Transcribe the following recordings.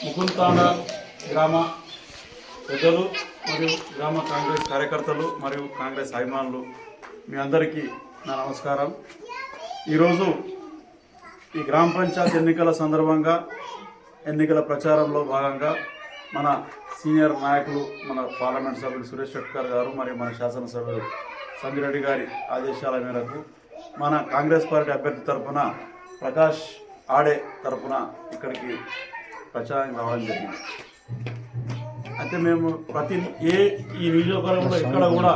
ముకుంతాండ గ్రామ పెద్దలు మరియు గ్రామ కాంగ్రెస్ కార్యకర్తలు మరియు కాంగ్రెస్ అభిమానులు మీ అందరికీ నా నమస్కారం. ఈరోజు ఈ గ్రామ పంచాయతీ ఎన్నికల సందర్భంగా ఎన్నికల ప్రచారంలో భాగంగా మన సీనియర్ నాయకులు మన పార్లమెంట్ సభ్యులు సురేష్ షెట్కర్ గారు మరియు మన శాసనసభ్యులు సంజయ్ రెడ్డి గారి ఆదేశాల మేరకు మన కాంగ్రెస్ పార్టీ అభ్యర్థి తరఫున ప్రకాష్ ఆడే తరఫున ఇక్కడికి ప్రచారానికి రావడం జరిగింది. అయితే మేము ఈ నియోజకవర్గంలో ఎక్కడ కూడా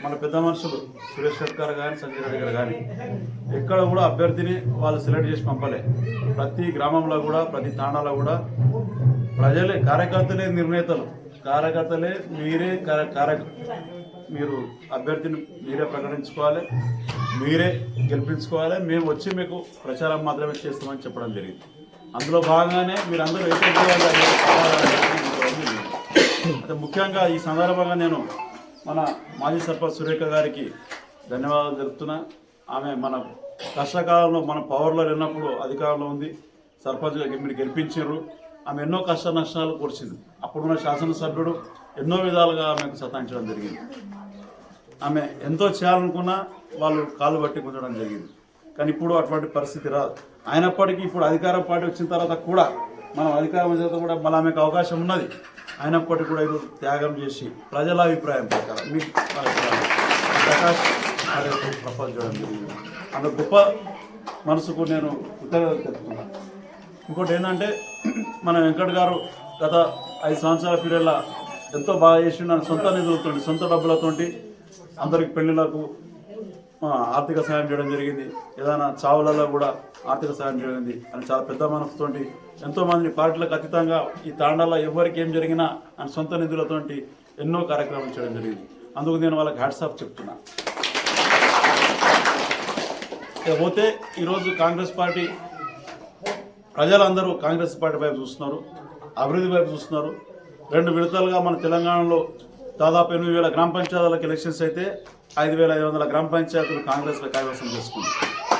మన పెద్ద మనుషులు సురేష్ షెట్కర్ కానీ సంజయ్ రెడ్డి గారు కానీ ఎక్కడ కూడా అభ్యర్థిని వాళ్ళు సెలెక్ట్ చేసి పంపలే. ప్రతి గ్రామంలో కూడా ప్రతి తాండాలో కూడా ప్రజలే కార్యకర్తలే నిర్ణేతలు, కార్యకర్తలే మీరే మీరు అభ్యర్థిని మీరే ప్రకటించుకోవాలి, మీరే గెలిపించుకోవాలి, మేము వచ్చి మీకు ప్రచారం మాత్రమే చేస్తామని చెప్పడం జరిగింది. అందులో భాగంగానే మీరందరూ అయితే ముఖ్యంగా ఈ సందర్భంగా నేను మన మాజీ సర్పంచ్ సురేఖ గారికి ధన్యవాదాలు తెలుపుతున్నా. ఆమె మన కష్టకాలంలో మన పవర్లో ఉన్నప్పుడు అధికారంలో ఉంది, సర్పంచ్గా మీరు గెలిపించారు. ఆమె ఎన్నో కష్ట నష్టాలు కూర్చింది. అప్పుడున్న శాసనసభ్యుడు ఎన్నో విధాలుగా ఆమెకు సతాయించడం జరిగింది. ఆమె ఎంతో చేయాలనుకున్నా వాళ్ళు కాళ్ళు బట్టి గుంజడం జరిగింది. కానీ ఇప్పుడు అటువంటి పరిస్థితి రాదు. అయినప్పటికీ ఇప్పుడు అధికార పార్టీ వచ్చిన తర్వాత కూడా మనం అధికారం చేత కూడా మళ్ళీ ఆమెకు అవకాశం ఉన్నది. అయినప్పటికీ కూడా ఈరోజు త్యాగం చేసి ప్రజల అభిప్రాయం ప్రకారం మీకు ప్రకాష్ ప్రపోజ్ చేయడం జరిగింది. అంత గొప్ప మనసుకు నేను కృతజ్ఞతలు తెలుపుతున్నాను. ఇంకోటి ఏంటంటే మన వెంకట్ గారు గత 5 సంవత్సరాల పీరియడ్లో ఎంతో బాగా చేసి నన్ను సొంత నిధులతో సొంత డబ్బులతోటి అందరికి పెళ్లిళ్లకు ఆర్థిక సాయం చేయడం జరిగింది. ఏదైనా చావులలో కూడా ఆర్థిక సాయం జరిగింది అని చాలా పెద్ద మనసుతోటి ఎంతోమందిని పార్టీలకు అతీతంగా ఈ తాండాలో ఎవరికి ఏం జరిగినా అని సొంత నిధులతోటి ఎన్నో కార్యక్రమాలు చేయడం జరిగింది. అందుకు నేను వాళ్ళకి హ్యాట్సాప్ చెప్తున్నా. పోతే ఈరోజు కాంగ్రెస్ పార్టీ ప్రజలందరూ కాంగ్రెస్ పార్టీ వైపు చూస్తున్నారు, అభివృద్ధి వైపు చూస్తున్నారు. 2 విడతలుగా మన తెలంగాణలో దాదాపు 8,000 గ్రామ పంచాయతీలకు ఎలక్షన్స్ అయితే 5,500 గ్రామ పంచాయతీలు కాంగ్రెస్లో కైవసం చేసుకుంది.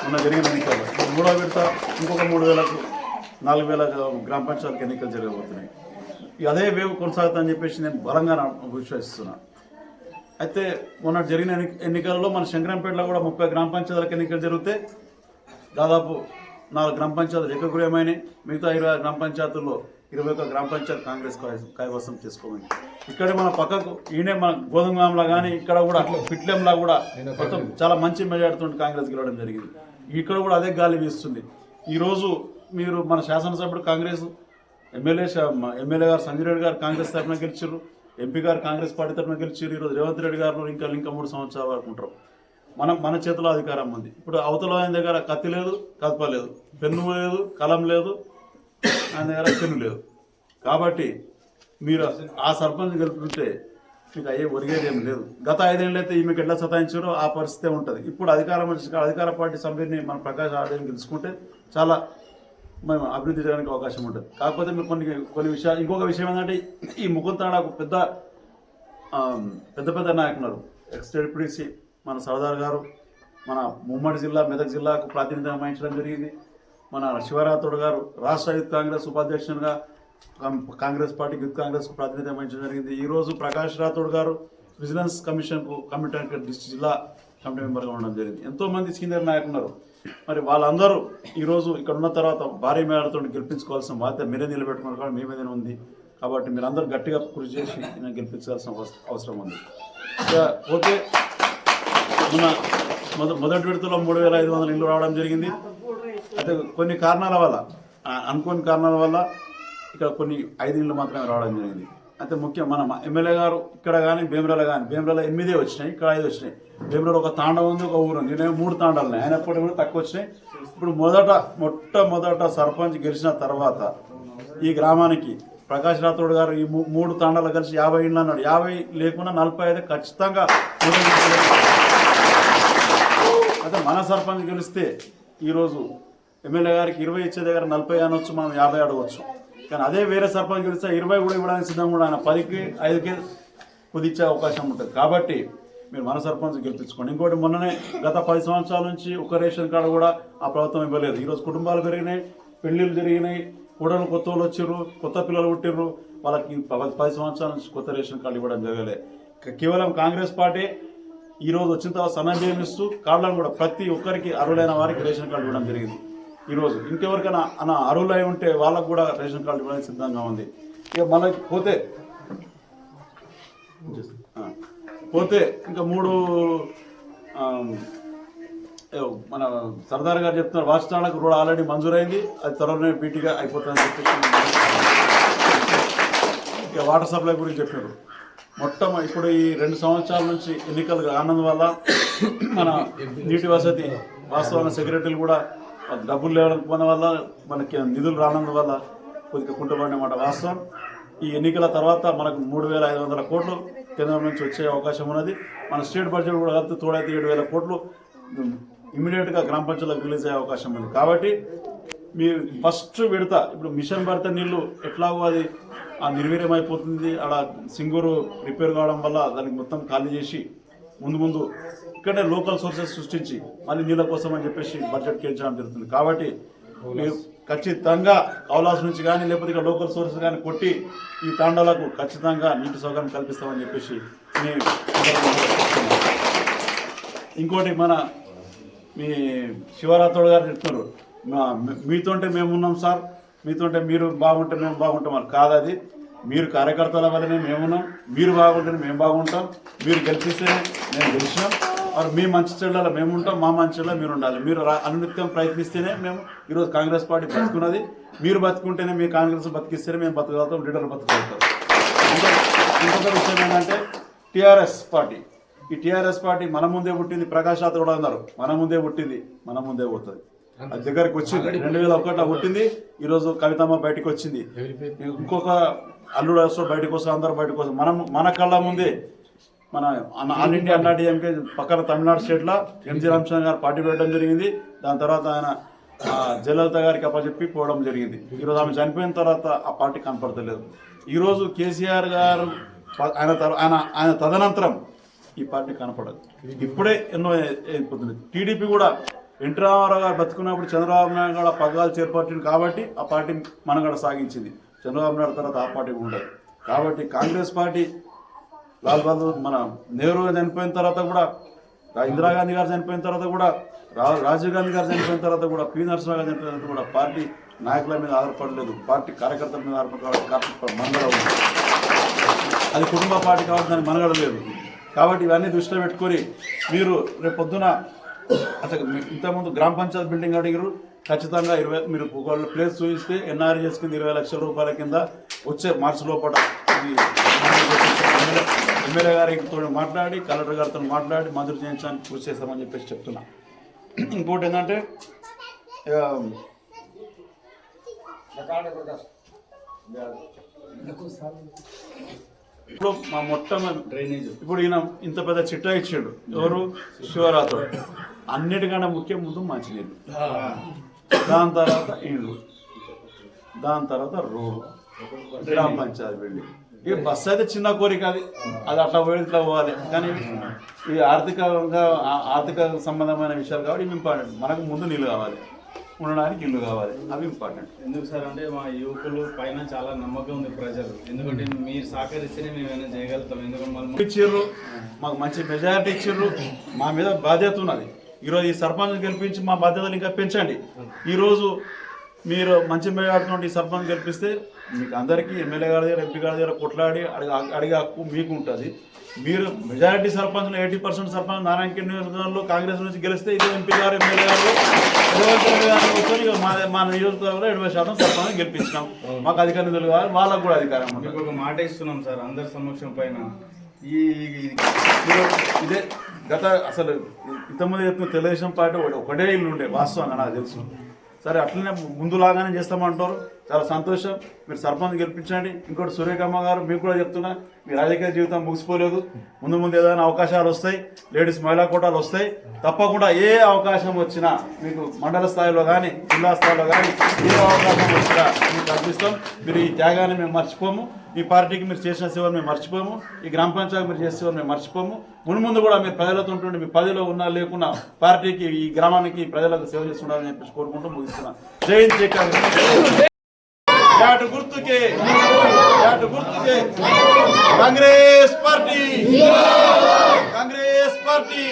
మొన్న జరిగిన ఎన్నికల్లో 3వ విడత ఇంకొక 3,000కు 4,000 గ్రామ పంచాయతీలకు ఎన్నికలు జరగబోతున్నాయి. అదే వేవ్ కొనసాగుతుందని చెప్పేసి నేను బలంగా విశ్వసిస్తున్నాను. అయితే మొన్న జరిగిన ఎన్నికల్లో మన శంకరంపేటలో కూడా 30 గ్రామ పంచాయతీలకు ఎన్నికలు జరిగితే దాదాపు 4 గ్రామ పంచాయతీలు ఏకగ్రీవమైనాయి. మిగతా 20 గ్రామ పంచాయతీల్లో 21 గ్రామ పంచాయతీ కాంగ్రెస్ కైవసం చేసుకోమని. ఇక్కడ మన పక్కకు ఈయనే మన గోధుమలో కానీ ఇక్కడ కూడా పిట్లెంలా కూడా మొత్తం చాలా మంచి మెజార్టీతో కాంగ్రెస్ గెలవడం జరిగింది. ఇక్కడ కూడా అదే గాలి వీస్తుంది. ఈరోజు మీరు మన శాసనసభ్యుడు కాంగ్రెస్ ఎమ్మెల్యే గారు సంజయ్ రెడ్డి గారు కాంగ్రెస్ తరఫున గెలిచారు, ఎంపీ గారు కాంగ్రెస్ పార్టీ తరఫున గెలిచారు. ఈరోజు రేవంత్ రెడ్డి గారు ఇంకా 3 సంవత్సరాల వరకు ఉంటారు. మన చేతిలో అధికారం ఉంది. ఇప్పుడు అవతల ఆయన దగ్గర కత్తి లేదు, కదప లేదు, పెన్ను లేదు, కలం లేదు, ఆయన దగ్గర పెన్ను లేదు. కాబట్టి మీరు ఆ సర్పంచ్ గెలుపుకుంటే మీకు అయ్యే ఒరిగేది ఏం లేదు. గత 5 ఏళ్ళు అయితే ఈమెకు ఎట్లా సతాయించారో ఆ పరిస్థితే ఉంటుంది. ఇప్పుడు అధికార పార్టీ సభ్యుని మన ప్రకాష్ ఆడని గెలుచుకుంటే చాలా మేము అభివృద్ధి చేయడానికి అవకాశం ఉంటుంది. కాకపోతే మీరు కొన్ని విషయాలు ఇంకొక విషయం ఏంటంటే ఈ ముకుంతాడకు పెద్ద నాయకున్నారు. ఎక్స్-డిప్యూటీ మన సర్దార్ గారు మన ఉమ్మడి జిల్లా మెదక్ జిల్లాకు ప్రాతినిధ్యం వహించడం జరిగింది. మన శివరాథోడ్ గారు రాష్ట్ర youth Congress ఉపాధ్యక్షునిగా Congress party youth కాంగ్రెస్కు ప్రాతినిధ్యం వహించడం జరిగింది. ఈరోజు ప్రకాష్ రాథోడ్ గారు విజిలెన్స్ కమిషన్కు కమిటీ డిస్ట్రిక్ట్ జిల్లా కమిటీ మెంబర్గా ఉండడం జరిగింది. ఎంతోమంది సీనియర్ నాయకులు ఉన్నారు. మరి వాళ్ళందరూ ఈరోజు ఇక్కడ ఉన్న తర్వాత భారీ మేడతో గెలిపించుకోవాల్సిన బాధ్యత మీరే నిలబెట్టుకున్నారు కాబట్టి మీ మీదనే ఉంది. కాబట్టి మీరందరూ గట్టిగా కృషి చేసి నేను గెలిపించాల్సిన అవసరం ఉంది. ఓకే, మొదటి విడతలో 3,500 ఇళ్ళు రావడం జరిగింది. అయితే కొన్ని కారణాల వల్ల అనుకోని కారణాల వల్ల ఇక్కడ కొన్ని 5 ఇళ్ళు మాత్రమే రావడం జరిగింది. అయితే ముఖ్యం మన ఎమ్మెల్యే గారు ఇక్కడ కానీ భీమరాల 8 వచ్చినాయి, ఇక్కడ 5 వచ్చినాయి. భీమరాల ఒక తాండం ఉంది, ఒక ఊరు ఉంది. నేను 3 తాండాలు ఉన్నాయి, అయినప్పటికీ కూడా తక్కువ వచ్చినాయి. ఇప్పుడు మొట్టమొదట సర్పంచ్ గెలిచిన తర్వాత ఈ గ్రామానికి ప్రకాష్ రాథోడ్ గారు ఈ 3 తాండాలు కలిసి 50 ఇళ్ళు అన్నాడు. 50 లేకుండా 45 ఖచ్చితంగా. అయితే మన సర్పంచ్ గెలిస్తే ఈరోజు ఎమ్మెల్యే గారికి 20 ఇచ్చే దగ్గర 40 అనొచ్చు, మనం 50 అడగవచ్చు. కానీ అదే వేరే సర్పంచ్ గెలిస్తే 20 కూడా ఇవ్వడానికి సిద్ధంగా కూడా ఆయన 10కి 5కి కుదిచ్చే అవకాశం ఉంటుంది. కాబట్టి మీరు మన సర్పంచ్ గెలిపించుకోండి. ఇంకోటి మొన్ననే గత 10 సంవత్సరాల నుంచి ఒక రేషన్ కార్డు కూడా ఆ ప్రభుత్వం ఇవ్వలేదు. ఈరోజు కుటుంబాలు పెరిగినాయి, పెళ్ళిళ్ళు జరిగినాయి, కూడలు కొత్త వాళ్ళు వచ్చిర్రు, కొత్త పిల్లలు పుట్టిర్రు, వాళ్ళకి 10 సంవత్సరాల నుంచి కొత్త రేషన్ కార్డు ఇవ్వడం జరగలేదు. కేవలం కాంగ్రెస్ పార్టీ ఈరోజు వచ్చిన తర్వాత సన్నబియ్యం ఇస్తూ కార్డులను కూడా ప్రతి ఒక్కరికి అర్హులైన వారికి రేషన్ కార్డు ఇవ్వడం జరిగింది. ఈరోజు ఇంకెవరికైనా అర్హులై ఉంటే వాళ్ళకు కూడా రేషన్ కార్డు ఇవ్వడానికి సిద్ధంగా ఉంది. ఇక మనకి పోతే ఇంకా 3 మన సర్దార్ గారు చెప్తున్నారు, వాచనాలకు రోడ్ ఆల్రెడీ మంజూరైంది, అది త్వరలోనే బీటీగా అయిపోతుందని చెప్పేసి. ఇక వాటర్ సప్లై గురించి చెప్పారు. ఇప్పుడు ఈ 2 సంవత్సరాల నుంచి ఎన్నికలు రానందువల్ల మన నీటి వసతి వాస్తవాన్ని సెక్రటరీలు కూడా డబ్బులు లేవడం వల్ల మనకి నిధులు రానందువల్ల కొద్దిగా కుంటుపడినమాట వాస్తవం. ఈ ఎన్నికల తర్వాత మనకు 3,500 కోట్లు కేంద్రం నుంచి వచ్చే అవకాశం ఉన్నది. మన స్టేట్ బడ్జెట్ కూడా కలిపి తోడైతే 7,000 కోట్లు ఇమీడియట్గా గ్రామ పంచాయతీలకు రిలీజ్ అయ్యే అవకాశం ఉంది. కాబట్టి మీ ఫస్ట్ విడత ఇప్పుడు మిషన్ భర్త నీళ్లు ఎట్లాగో అది నిర్వీర్యం అయిపోతుంది. అక్కడ సింగూరు రిపేర్ కావడం వల్ల దానికి మొత్తం ఖాళీ చేసి ముందు ఇక్కడే లోకల్ సోర్సెస్ సృష్టించి మళ్ళీ నీళ్ళ కోసం అని చెప్పేసి బడ్జెట్ కేంద్రం జరుగుతుంది. కాబట్టి మీరు ఖచ్చితంగా కౌలాస్ నుంచి కానీ లేకపోతే ఇక్కడ లోకల్ సోర్సెస్ కానీ కొట్టి ఈ తాండాలకు ఖచ్చితంగా నీటి సౌకర్యం కల్పిస్తామని చెప్పేసి ఇంకోటి మీ శివరాథోడ్ గారు చెప్తున్నారు, మీతోంటే మేమున్నాం సార్, మీతోంటే మీరు బాగుంటే మేము బాగుంటాం అని కాదు. అది మీరు కార్యకర్తల వల్లనే మేమున్నాం, మీరు బాగుంటేనే మేము బాగుంటాం, మీరు గెలిపిస్తేనే మేము గెలిచినాం, మరి మీ మంచి చెడ్డలో మేము ఉంటాం, మా మంచి చెడ్డలో మీరు ఉండాలి. మీరు అనునిత్యం ప్రయత్నిస్తేనే మేము ఈరోజు కాంగ్రెస్ పార్టీ బతుకున్నది. మీరు బతుకుంటేనే మీ కాంగ్రెస్ బతికిస్తేనే మేము బతకగలుగుతాం, లీడర్లు బతకగలుగుతాం. ఇంకొక విషయం ఏంటంటే టీఆర్ఎస్ పార్టీ, ఈ టీఆర్ఎస్ పార్టీ మన ముందే పుట్టింది. ప్రకాష్ రాథోడ్ కూడా అన్నారు మన ముందే పుట్టింది, మన ముందే పోతుంది. అది దగ్గరికి వచ్చింది. 2001లో పుట్టింది. ఈరోజు కవితమ్మ బయటకు వచ్చింది, ఇంకొక అల్లుడు వస్తాడు బయటకు వస్తారు, అందరూ బయటకు వస్తారు. మన కళ్ళ ముందే మన ఆల్ ఇండియా అన్నా డిఎంకే పక్కన తమిళనాడు స్టేట్లో ఎంజీ రామచంద్ర గారు పార్టీ పెట్టడం జరిగింది. దాని తర్వాత ఆయన జయలలిత గారికి అప్పచెప్పి పోవడం జరిగింది. ఈరోజు ఆమె చనిపోయిన తర్వాత ఆ పార్టీ కనపడతలేదు. ఈరోజు కేసీఆర్ గారు ఆయన తదనంతరం ఈ పార్టీ కనపడదు. ఇప్పుడే ఎన్నో అయిపోతుంది. టీడీపీ కూడా ఎన్టీ రామారావు గారు బతుకున్నప్పుడు చంద్రబాబు నాయుడు గారు పగ్గాలు చేపట్టింది కాబట్టి ఆ పార్టీ మనగడ సాగించింది. చంద్రబాబు నాయుడు తర్వాత ఆ పార్టీ ఉండదు. కాబట్టి కాంగ్రెస్ పార్టీ లాల్ బహదూర్ మన నెహ్రూ చనిపోయిన తర్వాత కూడా, ఇందిరాగాంధీ గారు చనిపోయిన తర్వాత కూడా, రాజీవ్ గాంధీ గారు చనిపోయిన తర్వాత కూడా, పి నరసింహ గారు చనిపోయిన తర్వాత కూడా పార్టీ నాయకుల మీద ఆధారపడలేదు, పార్టీ కార్యకర్తల మీద ఆధారపడి మనగడ ఉంది. అది కుటుంబ పార్టీ కాబట్టి దానికి మనగడ లేదు. కాబట్టి ఇవన్నీ దృష్టిలో పెట్టుకొని మీరు రేపు పొద్దున అసలు ఇంతకుముందు గ్రామ పంచాయతీ బిల్డింగ్ అడిగారు. ఖచ్చితంగా మీరు ఒకళ్ళు ప్లేస్ చూపిస్తే ఎన్ఆర్జీఎస్ కింద 20 లక్షల రూపాయల కింద వచ్చే మార్చి లోపల ఎమ్మెల్యే గారితో మాట్లాడి కలెక్టర్ గారితో మాట్లాడి మంజూరు చేయించడానికి కృషి చేస్తామని చెప్పేసి చెప్తున్నా. ఇంకోటి ఏంటంటే ఇప్పుడు మా మొట్టమొదటి డ్రైనేజ్ ఇప్పుడు ఈయన ఇంత పెద్ద చిట్టా ఇచ్చాడు ఎవరు, శివరాథోడ్. అన్నిటికన్నా ముఖ్యం ముందు మంచినీళ్ళు, దాని తర్వాత ఇళ్ళు, దాని తర్వాత రోడ్డు, గ్రామ పంచాయతీ బిల్డింగ్. ఇక బస్సు అయితే చిన్న కోరిక, అది అట్లా పోయి ఇట్లా పోవాలి. కానీ ఈ ఆర్థిక సంబంధమైన విషయాలు కాబట్టి ఇవి ఇంపార్టెంట్. మనకు ముందు నీళ్ళు కావాలి, ఉండడానికి ఇల్లు కావాలి, అవి ఇంపార్టెంట్. ఎందుకు సార్ అంటే మా యువకులు పైన చాలా నమ్మకం ఉంది ప్రజలు. ఎందుకంటే మీరు సహకరిస్తేనే మేము ఏమైనా చేయగలుగుతాం. ఎందుకంటే ఇచ్చిర్రు, మాకు మంచి మెజారిటీ ఇచ్చిర్రు, మా మీద బాధ్యత ఉన్నది. ఈరోజు ఈ సర్పంచ్ గెలిపించి మా బాధ్యతలు ఇంకా పెంచండి. ఈరోజు మీరు మంచి మెజారిటీ ఈ సర్పంచ్ గెలిపిస్తే మీకు అందరికీ ఎమ్మెల్యే గారి దగ్గర, ఎంపీ గారి దగ్గర కొట్లాడి అడిగే హక్కు మీకు ఉంటుంది. మీరు మెజారిటీ సర్పంచ్లు 80% సర్పంచ్ నారాయణఖేడ్ నియోజకవర్గంలో కాంగ్రెస్ నుంచి గెలిస్తే ఇది ఎంపీ గారు, ఎమ్మెల్యే గారు, మా నియోజకవర్గంలో 70% సర్పంచ్ గెలిపించినాం. మాకు అధికార నిధులు కావాలి, వాళ్ళకు కూడా అధికారం ఉంది. ఒక మాట ఇస్తున్నాం సార్ అందరి సమక్షం పైన. ఇదే గత అసలు ఇంతమంది చెప్తున్న తెలుగుదేశం పార్టీ ఒకటే ఇల్లు ఉండే వాస్తవంగా నాకు తెలుసు. సరే అట్లనే ముందులాగానే చేస్తామంటారు. చాలా సంతోషం. మీరు సర్పంచ్ గెలిపించండి. ఇంకోటి సురేఖమ్మ గారు మీకు కూడా చెప్తున్నా, మీ రాజకీయ జీవితం ముగిసిపోలేదు. ముందు ముందు ఏదైనా అవకాశాలు వస్తాయి, లేడీస్ మహిళా కోటాలు వస్తాయి. తప్పకుండా ఏ అవకాశం వచ్చినా మీకు మండల స్థాయిలో కానీ జిల్లా స్థాయిలో కానీ ఏ అవకాశం వచ్చినా మీకు కల్పిస్తాం. మీరు ఈ త్యాగాన్ని మేము మర్చిపోము. ఈ పార్టీకి మీరు చేసిన సేవలు మేము మర్చిపోము. ఈ గ్రామ పంచాయతీ మీరు చేసిన సేవలు మేము మర్చిపోము. ముందు కూడా మీరు ప్రజలతో ఉంటుండే, మీ పదిలో ఉన్నా లేకున్నా పార్టీకి, ఈ గ్రామానికి, ప్రజలకు సేవ చేస్తుండాలని చెప్పేసి కోరుకుంటూ ముగిస్తున్నాను. జై హింద్, జై కాంగ్రెస్. యాటు గుర్తుకే, యాటు గుర్తుకే కాంగ్రెస్ పార్టీ, కాంగ్రెస్ పార్టీ.